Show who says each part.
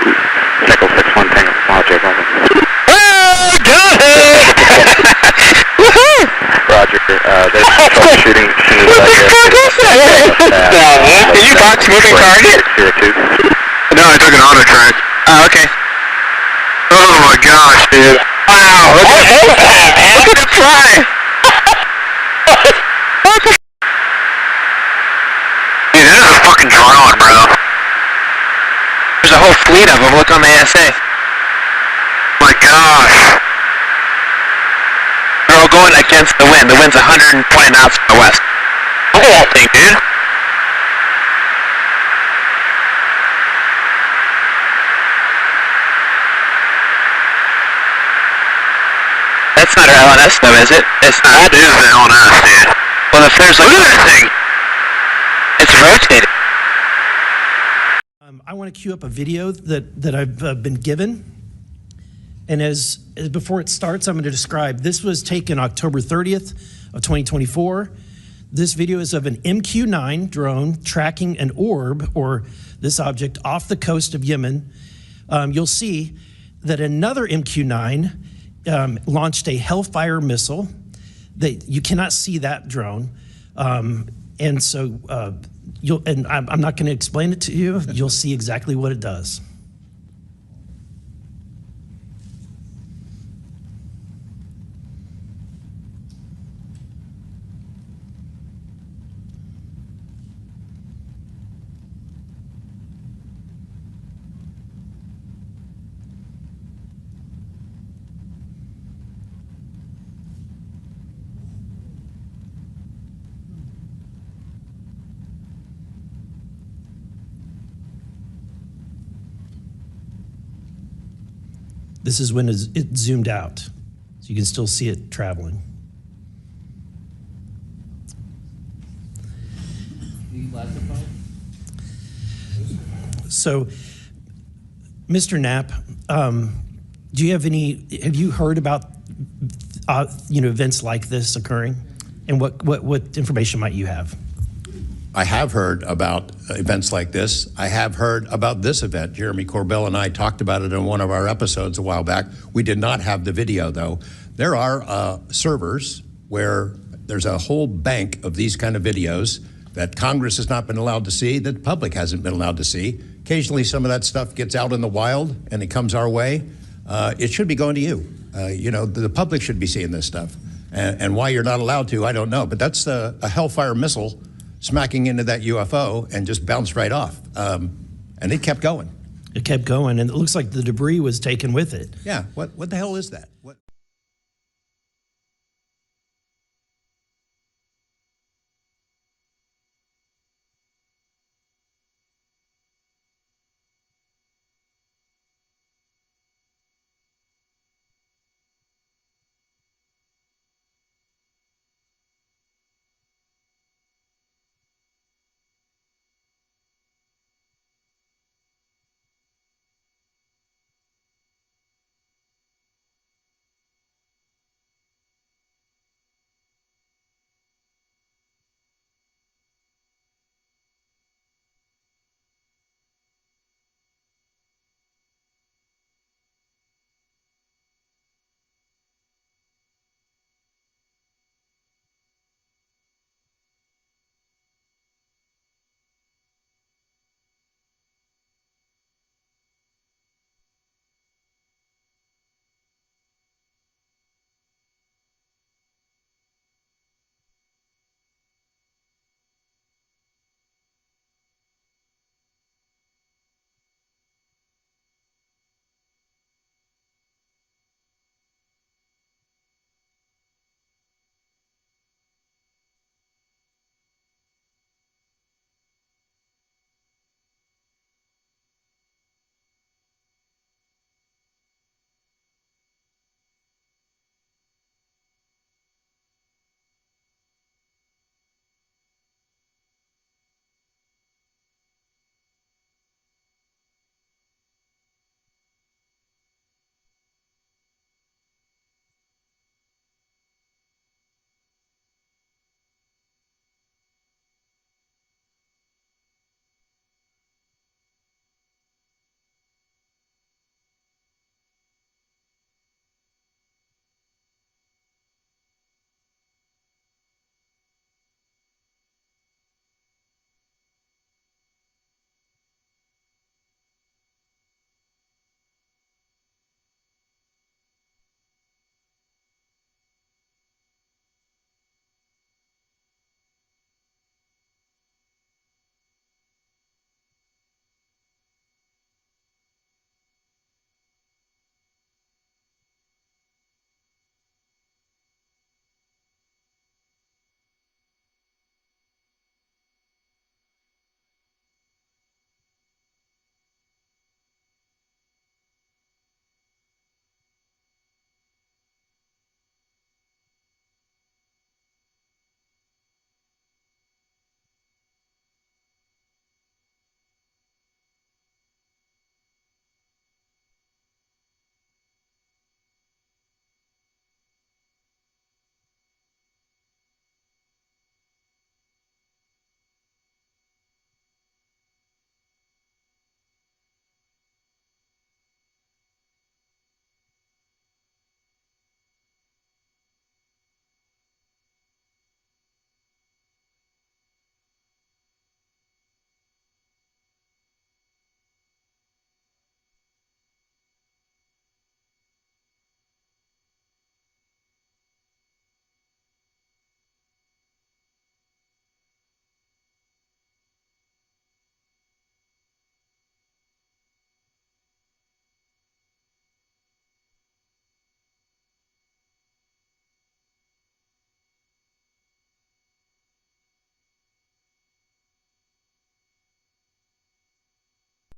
Speaker 1: Cycle 6-1 Tango Roger, Roger.
Speaker 2: Oh, got it! Woohoo!
Speaker 1: Roger, there's troubleshooting.
Speaker 2: What the fuck is that? Are you box moving target?
Speaker 1: 02.
Speaker 3: No, I took an auto track.
Speaker 2: Oh, okay.
Speaker 3: Oh my gosh, dude.
Speaker 2: Wow, look at that, man. Look at it fly.
Speaker 3: Dude, this is a fucking drone, bro.
Speaker 2: There's a whole fleet of them. Look on the ASA.
Speaker 3: My gosh.
Speaker 2: They're all going against the wind. The wind's 120 knots from the west. Look at that thing, dude. That's not our LNS though, is it? It's not.
Speaker 3: That is the LNS, dude.
Speaker 2: Well, if there's like...
Speaker 3: Look at that thing.
Speaker 2: It's rotating.
Speaker 4: I want to queue up a video that I've been given. And as before it starts, I'm going to describe. This was taken October 30th of 2024. This video is of an MQ-9 drone tracking an orb, or this object, off the coast of Yemen. You'll see that another MQ-9 launched a Hellfire missile. You cannot see that drone. And so I'm not going to explain it to you. You'll see exactly what it does. This is when it zoomed out, so you can still see it traveling. So, Mr. Knapp, do you have you heard about events like this occurring? And what information might you have?
Speaker 5: I have heard about events like this. I have heard about this event. Jeremy Corbell and I talked about it in one of our episodes a while back. We did not have the video, though. There are servers where there's a whole bank of these kind of videos that Congress has not been allowed to see, that the public hasn't been allowed to see. Occasionally, some of that stuff gets out in the wild, and it comes our way. It should be going to you. The public should be seeing this stuff. And why you're not allowed to, I don't know. But that's a Hellfire missile smacking into that UFO and just bounced right off. And it kept going.
Speaker 4: It kept going, and it looks like the debris was taken with it.
Speaker 5: Yeah, what the hell is that?